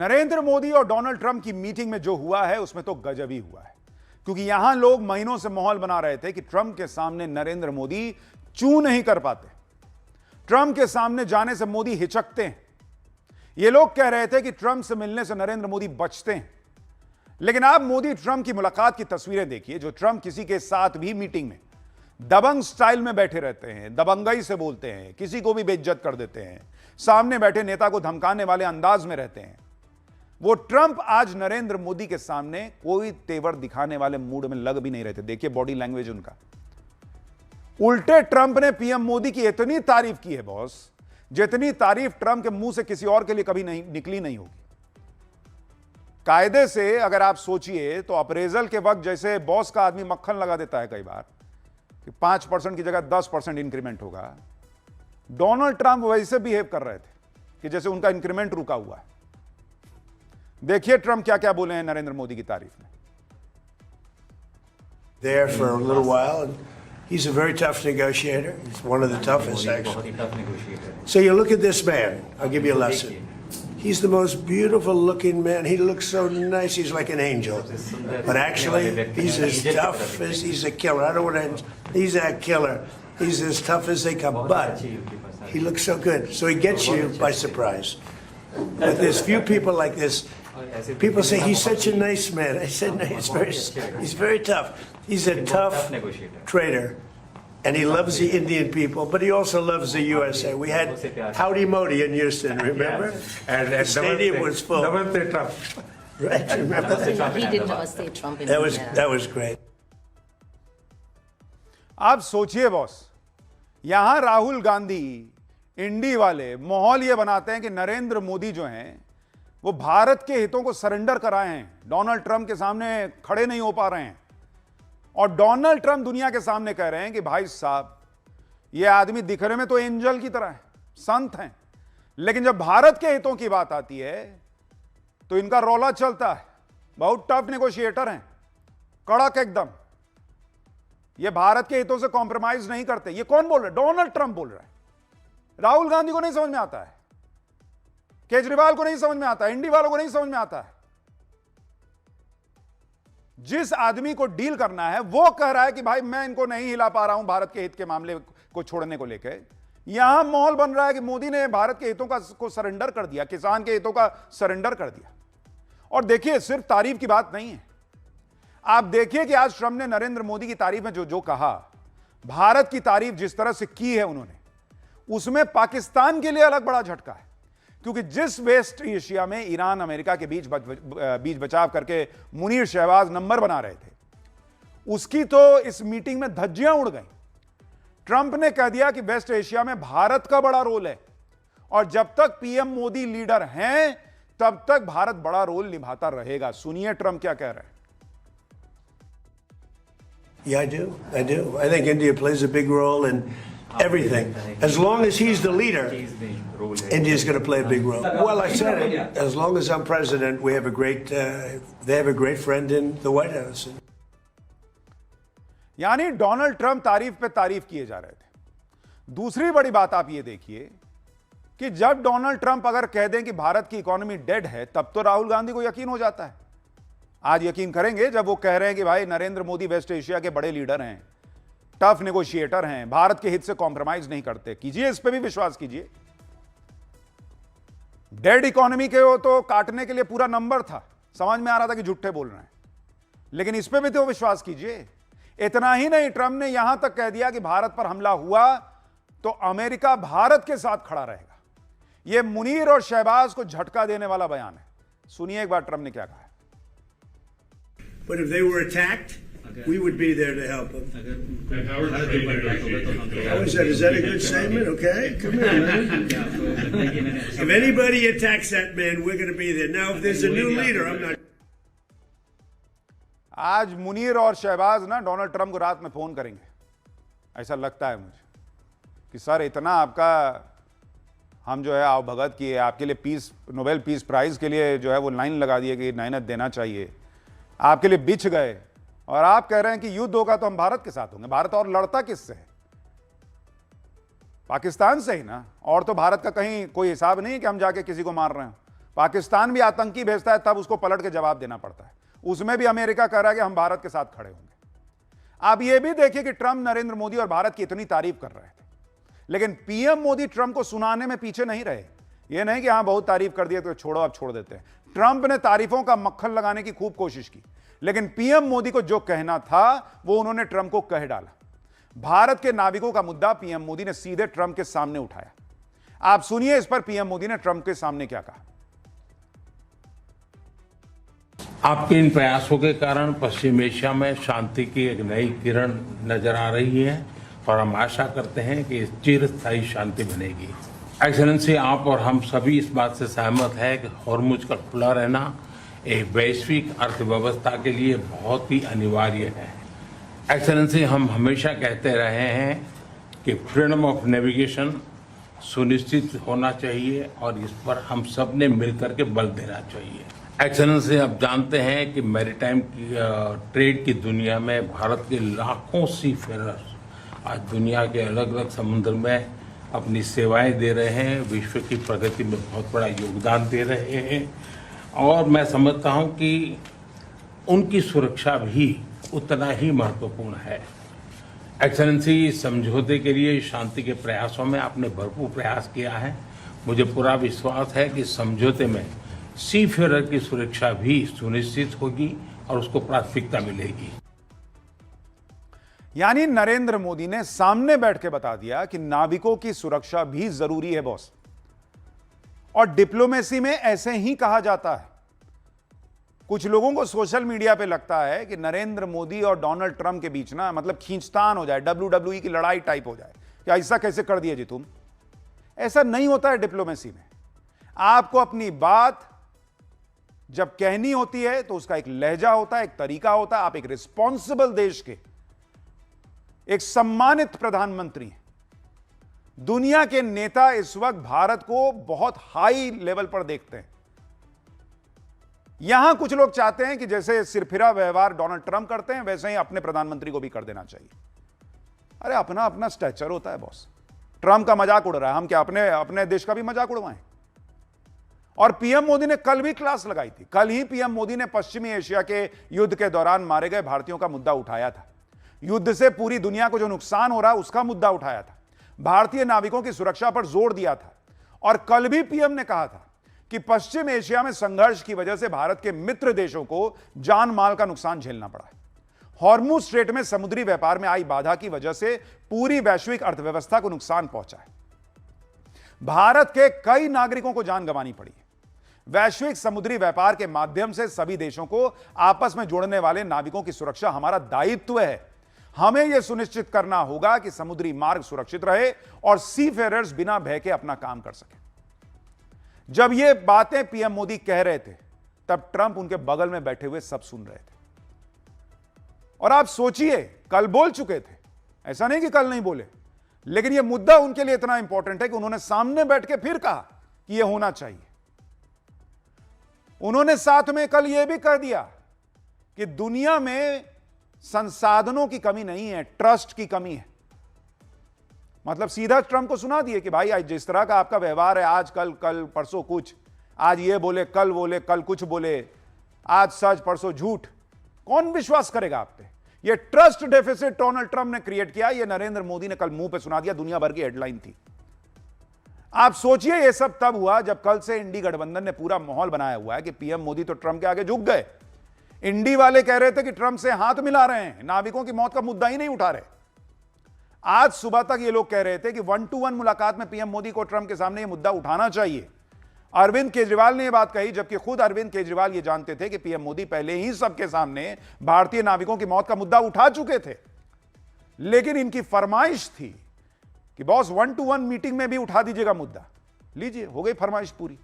नरेंद्र मोदी और Donald Trump की meeting में जो हुआ है उसमें तो गजब ही हुआ है, क्योंकि यहां लोग महीनों से माहौल बना रहे थे कि ट्रंप के सामने नरेंद्र मोदी चू नहीं कर पाते। ट्रंप के सामने जाने से मोदी हिचकते हैं। ये लोग कह रहे थे कि ट्रंप से मिलने से नरेंद्र मोदी बचते हैं। लेकिन आप मोदी ट्रंप की मुलाकात की तस्वीरें देखिए, जो ट्रंप किसी के साथ भी मीटिंग में दबंग स्टाइल में बैठे रहते हैं, दबंगई से बोलते हैं, किसी को भी बेइज्जत कर देते हैं, सामने बैठे नेता को धमकाने वाले अंदाज में रहते हैं। वो ट्रंप आज नरेंद्र मोदी के सामने कोई तेवर दिखाने वाले मूड में लग भी नहीं रहे थे। देखिए बॉडी लैंग्वेज उनका। उल्टे ट्रंप ने पीएम मोदी की इतनी तारीफ की है बॉस, जितनी तारीफ ट्रंप के मुंह से किसी और के लिए कभी नहीं निकली नहीं होगी। कायदे से अगर आप सोचिए तो अप्रेजल के वक्त जैसे बॉस का आदमी मक्खन लगा देता है कई बार कि 5% की जगह 10% इंक्रीमेंट होगा, डोनाल्ड ट्रंप वैसे बिहेव कर रहे थे कि जैसे उनका इंक्रीमेंट रुका हुआ है। देखिए ट्रंप क्या क्या बोले हैं नरेंद्र मोदी की तारीफ में। There for a little while, and he's a very tough negotiator. He's one of the toughest, actually. So you look at this man. I'll give you a lesson. He's the most beautiful-looking man. He looks so nice. He's like an angel. But actually, he's as tough as he's a killer. I don't want to. He's a killer. He's as tough as they come. But he looks so good. So he gets you by surprise. But there's few people like this. People say he's such a nice man. I said no, he's very tough. He's a tough trader, and he loves the Indian people, but he also loves the USA. We had Howdy Modi in Houston, remember? And the stadium was full. Namaste Trump. Right? Remember that? He did Namaste Trump. That was great. आप सोचिए boss, यहां राहुल गांधी इंडी वाले माहौल ये बनाते हैं कि नरेंद्र मोदी जो हैं वो भारत के हितों को सरेंडर कराए हैं, डोनाल्ड ट्रंप के सामने खड़े नहीं हो पा रहे हैं। और डोनाल्ड ट्रंप दुनिया के सामने कह रहे हैं कि भाई साहब ये आदमी दिखने में तो एंजल की तरह है, संत हैं, लेकिन जब भारत के हितों की बात आती है तो इनका रौला चलता है। बहुत टफ नेगोशिएटर हैं, कड़क एकदम। ये भारत के हितों से कॉम्प्रोमाइज नहीं करते। ये कौन बोल रहा है? डोनाल्ड ट्रंप बोल रहा है। राहुल गांधी को नहीं समझ में आता है, केजरीवाल को नहीं समझ में आता है, इंडी वालों को नहीं समझ में आता है। जिस आदमी को डील करना है वो कह रहा है कि भाई मैं इनको नहीं हिला पा रहा हूं भारत के हित के मामले को छोड़ने को लेकर। यहां माहौल बन रहा है कि मोदी ने भारत के हितों को सरेंडर कर दिया, किसान के हितों का सरेंडर कर दिया। और देखिए सिर्फ तारीफ की बात नहीं है, आप देखिए कि आज ट्रंप ने नरेंद्र मोदी की तारीफ में जो कहा, भारत की तारीफ जिस तरह से की है उन्होंने, उसमें पाकिस्तान के लिए अलग बड़ा झटका है। क्योंकि जिस वेस्ट एशिया में ईरान अमेरिका के बीच बचाव करके मुनीर शहबाज नंबर बना रहे थे, उसकी तो इस मीटिंग में धज्जियां उड़ गईं। ट्रंप ने कह दिया कि वेस्ट एशिया में भारत का बड़ा रोल है और जब तक पीएम मोदी लीडर हैं तब तक भारत बड़ा रोल निभाता रहेगा। सुनिए ट्रंप क्या कह रहे हैं। Yeah, I do. I think India plays a big role in everything. As long as he's the leader, India's going to play a big role. Well, I said it. As long as I'm president, we have a great. They have a great friend in the White House. यानी Donald Trump तारीफ पे तारीफ किए जा रहे थे। दूसरी बड़ी बात आप ये देखिए कि जब डोनाल्ड ट्रंप अगर कह दें कि भारत की इकोनॉमी डेड है, तब तो राहुल गांधी को यकीन हो जाता है। आज यकीन करेंगे जब वो कह रहे हैं कि भाई नरेंद्र मोदी वेस्ट एशिया के बड़े लीडर हैं, टफ नेगोशिएटर हैं, भारत के हित से कॉम्प्रोमाइज नहीं करते। कीजिए, इस पे भी विश्वास कीजिए। डेड इकोनॉमी के वो तो काटने के लिए पूरा नंबर था, समझ में आ रहा था कि झूठे बोल रहे हैं, लेकिन इस पे भी तो विश्वास कीजिए। इतना ही नहीं, ट्रंप ने यहां तक कह दिया कि भारत पर हमला हुआ तो अमेरिका भारत के साथ खड़ा रहेगा। यह मुनीर और शहबाज को झटका देने वाला बयान है। सुनिए एक बार ट्रंप ने क्या कहा। But if they were attacked, we would be there to help them. How is that? Is that a good statement? Okay, come here, man. If anybody attacks that man, we're going to be there. Now, if there's a new leader, I'm not. आज मुनीर और शहबाज ना Donald Trump को रात में phone करेंगे, ऐसा लगता है मुझे कि सर इतना आपका हम जो है आवभगत किए, आपके लिए पीस नोबेल पीस प्राइज के लिए जो है वो लाइन लगा दिए कि मेहनत देना चाहिए, आपके लिए बिछ गए, और आप कह रहे हैं कि युद्ध होगा तो हम भारत के साथ होंगे। भारत और लड़ता किससे है? पाकिस्तान से ही ना। और तो भारत का कहीं कोई हिसाब नहीं कि हम जाके किसी को मार रहे हैं। पाकिस्तान भी आतंकी भेजता है तब उसको पलट के जवाब देना पड़ता है। उसमें भी अमेरिका कह रहा है कि हम भारत के साथ खड़े होंगे। आप यह भी देखिए कि ट्रंप नरेंद्र मोदी और भारत की इतनी तारीफ कर रहे थे, लेकिन पीएम मोदी ट्रंप को सुनाने में पीछे नहीं रहे। यह नहीं कि हां बहुत तारीफ कर दिया तो छोड़ो अब छोड़ देते हैं। ट्रंप ने तारीफों का मक्खन लगाने की खूब कोशिश की, लेकिन पीएम मोदी को जो कहना था वो उन्होंने ट्रंप को कह डाला। भारत के नाविकों का मुद्दा पीएम मोदी ने सीधे ट्रंप के सामने उठाया। आप सुनिए इस पर पीएम मोदी ने ट्रंप के सामने क्या कहा। आपके इन प्रयासों के कारण पश्चिम एशिया में शांति की एक नई किरण नजर आ रही है और हम आशा करते हैं कि चिरस्थायी शांति बनेगी। एक्सेलेंसी, आप और हम सभी इस बात से सहमत है कि हॉर्मुज का खुला रहना एक वैश्विक अर्थव्यवस्था के लिए बहुत ही अनिवार्य है। एक्सेलेंसी, हम हमेशा कहते रहे हैं कि फ्रीडम ऑफ नेविगेशन सुनिश्चित होना चाहिए और इस पर हम सब ने मिलकर के बल देना चाहिए। एक्सेलेंसी, आप जानते हैं कि मैरीटाइम ट्रेड की दुनिया में भारत के लाखों सीफेरर्स आज दुनिया के अलग अलग समुद्र में अपनी सेवाएं दे रहे हैं, विश्व की प्रगति में बहुत बड़ा योगदान दे रहे हैं और मैं समझता हूं कि उनकी सुरक्षा भी उतना ही महत्वपूर्ण है। एक्सेलेंसी, समझौते के लिए शांति के प्रयासों में आपने भरपूर प्रयास किया है। मुझे पूरा विश्वास है कि समझौते में सीफेरर की सुरक्षा भी सुनिश्चित होगी और उसको प्राथमिकता मिलेगी। यानी नरेंद्र मोदी ने सामने बैठ के बता दिया कि नाविकों की सुरक्षा भी जरूरी है बॉस, और डिप्लोमेसी में ऐसे ही कहा जाता है। कुछ लोगों को सोशल मीडिया पे लगता है कि नरेंद्र मोदी और डोनाल्ड ट्रंप के बीच ना मतलब खींचतान हो जाए, WWE की लड़ाई टाइप हो जाए कि ऐसा कैसे कर दिया जी तुम। ऐसा नहीं होता है डिप्लोमेसी में। आपको अपनी बात जब कहनी होती है तो उसका एक लहजा होता है, एक तरीका होता है। आप एक रिस्पॉन्सिबल देश के एक सम्मानित प्रधानमंत्री हैं। दुनिया के नेता इस वक्त भारत को बहुत हाई लेवल पर देखते हैं। यहां कुछ लोग चाहते हैं कि जैसे सिरफिरा व्यवहार डोनाल्ड ट्रंप करते हैं वैसे ही अपने प्रधानमंत्री को भी कर देना चाहिए। अरे अपना अपना स्टैचर होता है बॉस। ट्रंप का मजाक उड़ रहा है, हम क्या अपने देश का भी मजाक उड़वाएं? और पीएम मोदी ने कल भी क्लास लगाई थी। कल ही पीएम मोदी ने पश्चिमी एशिया के युद्ध के दौरान मारे गए भारतीयों का मुद्दा उठाया था। युद्ध से पूरी दुनिया को जो नुकसान हो रहा है उसका मुद्दा उठाया था। भारतीय नाविकों की सुरक्षा पर जोर दिया था। और कल भी पीएम ने कहा था कि पश्चिम एशिया में संघर्ष की वजह से भारत के मित्र देशों को जान माल का नुकसान झेलना पड़ा है। हॉर्मुज स्ट्रेट में समुद्री व्यापार में आई बाधा की वजह से पूरी वैश्विक अर्थव्यवस्था को नुकसान पहुंचा है। भारत के कई नागरिकों को जान गंवानी पड़ी है। वैश्विक समुद्री व्यापार के माध्यम से सभी देशों को आपस में जोड़ने वाले नाविकों की सुरक्षा हमारा दायित्व है। हमें यह सुनिश्चित करना होगा कि समुद्री मार्ग सुरक्षित रहे और सीफेरर्स बिना भय के अपना काम कर सके। जब ये बातें पीएम मोदी कह रहे थे तब ट्रंप उनके बगल में बैठे हुए सब सुन रहे थे। और आप सोचिए, कल बोल चुके थे, ऐसा नहीं कि कल नहीं बोले, लेकिन यह मुद्दा उनके लिए इतना इंपॉर्टेंट है कि उन्होंने सामने बैठ के फिर कहा कि यह होना चाहिए। उन्होंने साथ में कल यह भी कह दिया कि दुनिया में संसाधनों की कमी नहीं है, ट्रस्ट की कमी है। मतलब सीधा ट्रंप को सुना दिए कि भाई आज जिस तरह का आपका व्यवहार है, आज कल कल परसों कुछ, आज ये बोले कल कुछ बोले, आज सच परसों झूठ, कौन विश्वास करेगा आप पे? ये ट्रस्ट डेफिसिट डोनाल्ड ट्रंप ने क्रिएट किया। ये नरेंद्र मोदी ने कल मुंह पे सुना दिया, दुनिया भर की हेडलाइन थी। आप सोचिए ये सब तब हुआ जब कल से इंडी गठबंधन ने पूरा माहौल बनाया हुआ है कि पीएम मोदी तो ट्रंप के आगे झुक गए। इंडी वाले कह रहे थे कि ट्रंप से हाथ मिला रहे हैं, नाविकों की मौत का मुद्दा ही नहीं उठा रहे। आज सुबह तक ये लोग कह रहे थे कि 1-to-1 मुलाकात में पीएम मोदी को ट्रंप के सामने ये मुद्दा उठाना चाहिए। अरविंद केजरीवाल ने यह बात कही, जबकि खुद अरविंद केजरीवाल ये जानते थे कि पीएम मोदी पहले ही सबके सामने भारतीय नाविकों की मौत का मुद्दा उठा चुके थे। लेकिन इनकी फरमाइश थी कि बॉस 1-to-1 मीटिंग में भी उठा दीजिएगा मुद्दा। लीजिए, हो गई फरमाइश पूरी।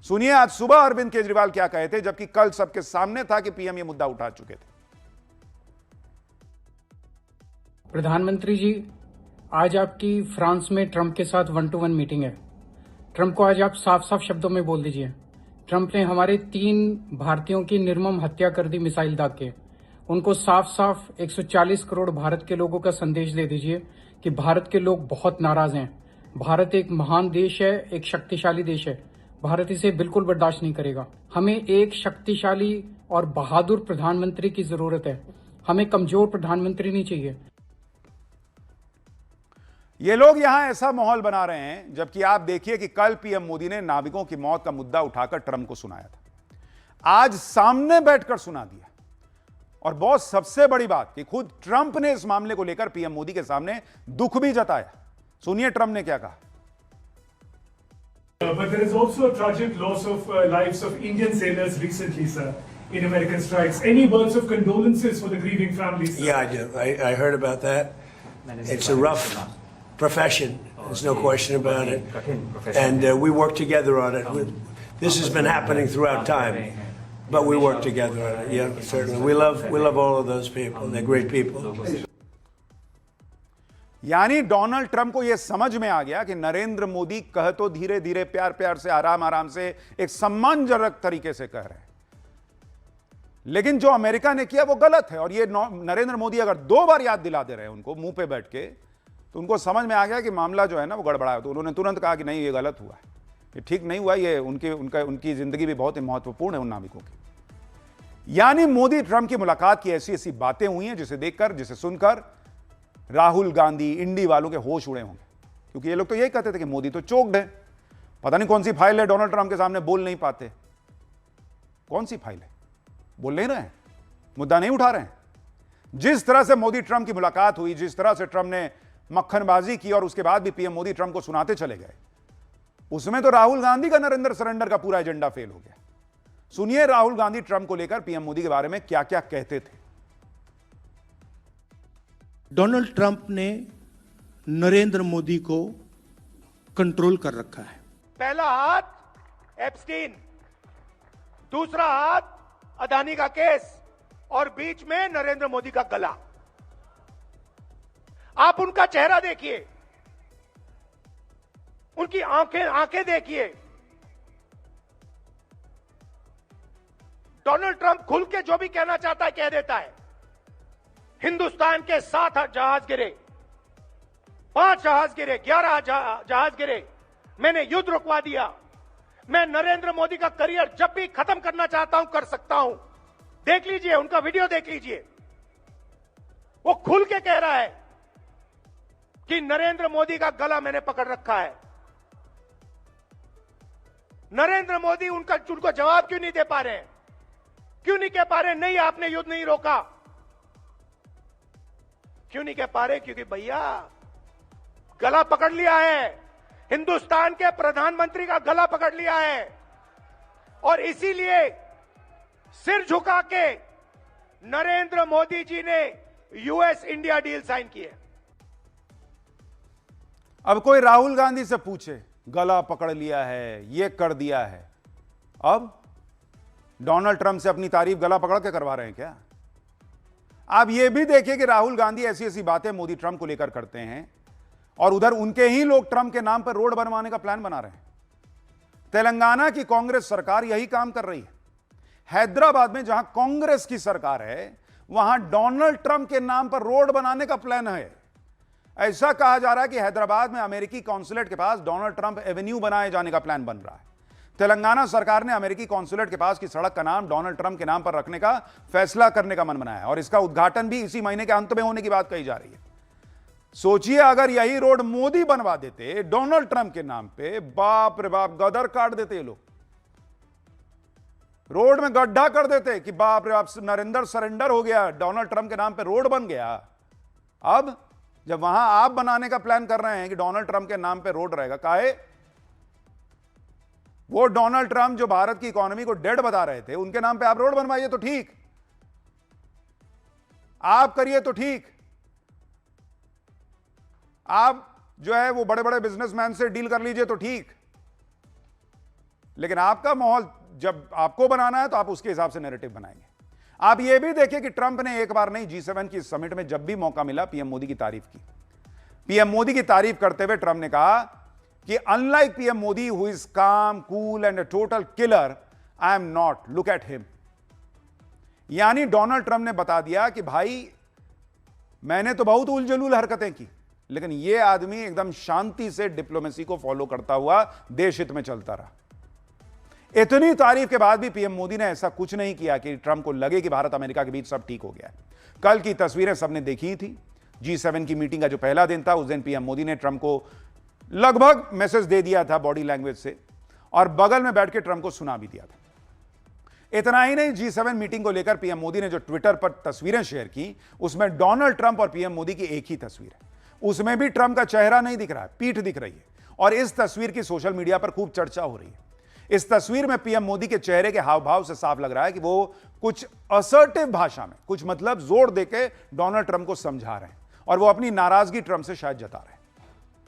सुनिए आज सुबह अरविंद केजरीवाल क्या कहे थे, जबकि कल सबके सामने था कि पीएम ये मुद्दा उठा चुके थे। प्रधानमंत्री जी, आज आपकी फ्रांस में ट्रंप के साथ 1-to-1 मीटिंग है। ट्रंप को आज आप साफ साफ शब्दों में बोल दीजिए, ट्रंप ने हमारे 3 भारतीयों की निर्मम हत्या कर दी मिसाइल दाग के। उनको साफ साफ 140 करोड़ भारत के लोगों का संदेश दे दीजिए कि भारत के लोग बहुत नाराज हैं। भारत एक महान देश है, एक शक्तिशाली देश है। भारत इसे बिल्कुल बर्दाश्त नहीं करेगा। हमें एक शक्तिशाली और बहादुर प्रधानमंत्री की जरूरत है। हमें कमजोर प्रधानमंत्री नहीं चाहिए। ये लोग यहां ऐसा माहौल बना रहे हैं, जबकि आप देखिए कि कल पीएम मोदी ने नाविकों की मौत का मुद्दा उठाकर ट्रंप को सुनाया था। आज सामने बैठकर सुना दिया। और बहुत सबसे बड़ी बात कि खुद ट्रंप ने इस मामले को लेकर पीएम मोदी के सामने दुख भी जताया। सुनिए ट्रंप ने क्या कहा। But there is also a tragic loss of lives of Indian sailors recently, sir, in American strikes. Any words of condolences for the grieving families? Sir? Yeah, I do. I heard about that. It's a rough profession. There's no question about it. And we work together on it. This has been happening throughout time, but we work together on it. Yeah, certainly. We love all of those people. They're great people. यानी Donald Trump को यह समझ में आ गया कि नरेंद्र मोदी कह तो धीरे धीरे प्यार प्यार से आराम आराम से एक सम्मानजनक तरीके से कह रहे हैं, लेकिन जो अमेरिका ने किया वो गलत है। और ये नरेंद्र मोदी अगर 2 बार याद दिला दे रहे हैं उनको मुंह पे बैठ के, तो उनको समझ में आ गया कि मामला जो है ना वो गड़बड़ा है। तो उन्होंने तुरंत कहा कि नहीं, ये गलत हुआ है, ये ठीक नहीं हुआ, ये उनकी जिंदगी भी बहुत ही महत्वपूर्ण है उन नाविकों की। यानी मोदी ट्रंप की मुलाकात की ऐसी ऐसी बातें हुई हैं जिसे देखकर, जिसे सुनकर राहुल गांधी इंडी वालों के होश उड़े होंगे, क्योंकि ये लोग तो यही कहते थे कि मोदी तो चोक्ड है, पता नहीं कौन सी फाइल है, डोनाल्ड ट्रंप के सामने बोल नहीं पाते। कौन सी फाइल है? बोल नहीं रहे हैं, मुद्दा नहीं उठा रहे हैं। जिस तरह से मोदी ट्रंप की मुलाकात हुई, जिस तरह से ट्रंप ने मक्खनबाजी की और उसके बाद भी पीएम मोदी ट्रंप को सुनाते चले गए, उसमें तो राहुल गांधी का नरेंद्र सरेंडर का पूरा एजेंडा फेल हो गया। सुनिए राहुल गांधी ट्रंप को लेकर पीएम मोदी के बारे में क्या क्या कहते थे। डोनाल्ड ट्रंप ने नरेंद्र मोदी को कंट्रोल कर रखा है। पहला हाथ एप्स्टीन, दूसरा हाथ अदानी का केस और बीच में नरेंद्र मोदी का गला। आप उनका चेहरा देखिए, उनकी आंखें देखिए। डोनाल्ड ट्रंप खुल के जो भी कहना चाहता है कह देता है। हिंदुस्तान के 7 जहाज गिरे, 5 जहाज गिरे, 11 जहाज गिरे, मैंने युद्ध रुकवा दिया। मैं नरेंद्र मोदी का करियर जब भी खत्म करना चाहता हूं कर सकता हूं। देख लीजिए, उनका वीडियो देख लीजिए। वो खुल के कह रहा है कि नरेंद्र मोदी का गला मैंने पकड़ रखा है। नरेंद्र मोदी उनको जवाब क्यों नहीं दे पा रहे हैं? क्यों नहीं कह पा रहे नहीं आपने युद्ध नहीं रोका? क्यों नहीं कह पा रहे? क्योंकि भैया गला पकड़ लिया है, हिंदुस्तान के प्रधानमंत्री का गला पकड़ लिया है। और इसीलिए सिर झुका के नरेंद्र मोदी जी ने यूएस इंडिया डील साइन की है। अब कोई राहुल गांधी से पूछे, गला पकड़ लिया है, ये कर दिया है, अब डोनाल्ड ट्रंप से अपनी तारीफ गला पकड़ के करवा रहे हैं क्या? आप ये भी देखिए कि राहुल गांधी ऐसी ऐसी बातें मोदी ट्रंप को लेकर करते हैं और उधर उनके ही लोग ट्रंप के नाम पर रोड बनवाने का प्लान बना रहे हैं। तेलंगाना की कांग्रेस सरकार यही काम कर रही है। हैदराबाद में जहां कांग्रेस की सरकार है, वहां डोनाल्ड ट्रंप के नाम पर रोड बनाने का प्लान है। ऐसा कहा जा रहा है कि हैदराबाद में अमेरिकी कॉन्सुलेट के पास डोनाल्ड ट्रंप एवेन्यू बनाए जाने का प्लान बन रहा है। तेलंगाना सरकार ने अमेरिकी कॉन्सुलेट के पास की सड़क का नाम डोनाल्ड ट्रंप के नाम पर रखने का फैसला करने का मन बनाया है और इसका उद्घाटन भी इसी महीने के अंत में होने की बात कही जा रही है। सोचिए अगर यही रोड मोदी बनवा देते डोनाल्ड ट्रंप के नाम पे, बाप रे बाप, गदर काट देते ये लोग। रोड में गड्ढा कर देते कि बाप रे बाप, नरेंद्र सरेंडर हो गया, डोनाल्ड ट्रंप के नाम पे रोड बन गया। अब जब वहां आप बनाने का प्लान कर रहे हैं कि डोनाल्ड ट्रंप के नाम पे रोड रहेगा, काहे? वो डोनाल्ड ट्रंप जो भारत की इकोनॉमी को डेड बता रहे थे, उनके नाम पे आप रोड बनवाइए तो ठीक, आप करिए तो ठीक। आप जो है वो बड़े बड़े बिजनेसमैन से डील कर लीजिए तो ठीक, लेकिन आपका माहौल जब आपको बनाना है तो आप उसके हिसाब से नैरेटिव बनाएंगे। आप ये भी देखिए कि ट्रंप ने एक बार नहीं, G7 की समिट में जब भी मौका मिला पीएम मोदी की तारीफ की। पीएम मोदी की तारीफ करते हुए ट्रंप ने कहा कि unlike PM Modi who is calm, cool and a total killer, I am not, look at him. यानी डोनाल्ड ट्रंप ने बता दिया कि भाई मैंने तो बहुत उलझुल हरकतें की, लेकिन यह आदमी एकदम शांति से डिप्लोमेसी को फॉलो करता हुआ देश हित में चलता रहा। इतनी तारीफ के बाद भी पीएम मोदी ने ऐसा कुछ नहीं किया कि ट्रंप को लगे कि भारत अमेरिका के बीच सब ठीक हो गया है। कल की तस्वीरें सबने देखी ही थी। G7 की मीटिंग का जो पहला दिन था, उस दिन पीएम मोदी ने ट्रंप को लगभग मैसेज दे दिया था बॉडी लैंग्वेज से, और बगल में बैठ के ट्रंप को सुना भी दिया था। इतना ही नहीं, G7 मीटिंग को लेकर पीएम मोदी ने जो ट्विटर पर तस्वीरें शेयर की, उसमें डोनाल्ड ट्रंप और पीएम मोदी की एक ही तस्वीर है। उसमें भी ट्रंप का चेहरा नहीं दिख रहा है, पीठ दिख रही है, और इस तस्वीर की सोशल मीडिया पर खूब चर्चा हो रही है। इस तस्वीर में पीएम मोदी के चेहरे के हाव भाव से साफ लग रहा है कि वो कुछ असर्टिव भाषा में, कुछ मतलब जोर देके डोनाल्ड ट्रंप को समझा रहे हैं, और वो अपनी नाराजगी ट्रंप से शायद जता रहे हैं।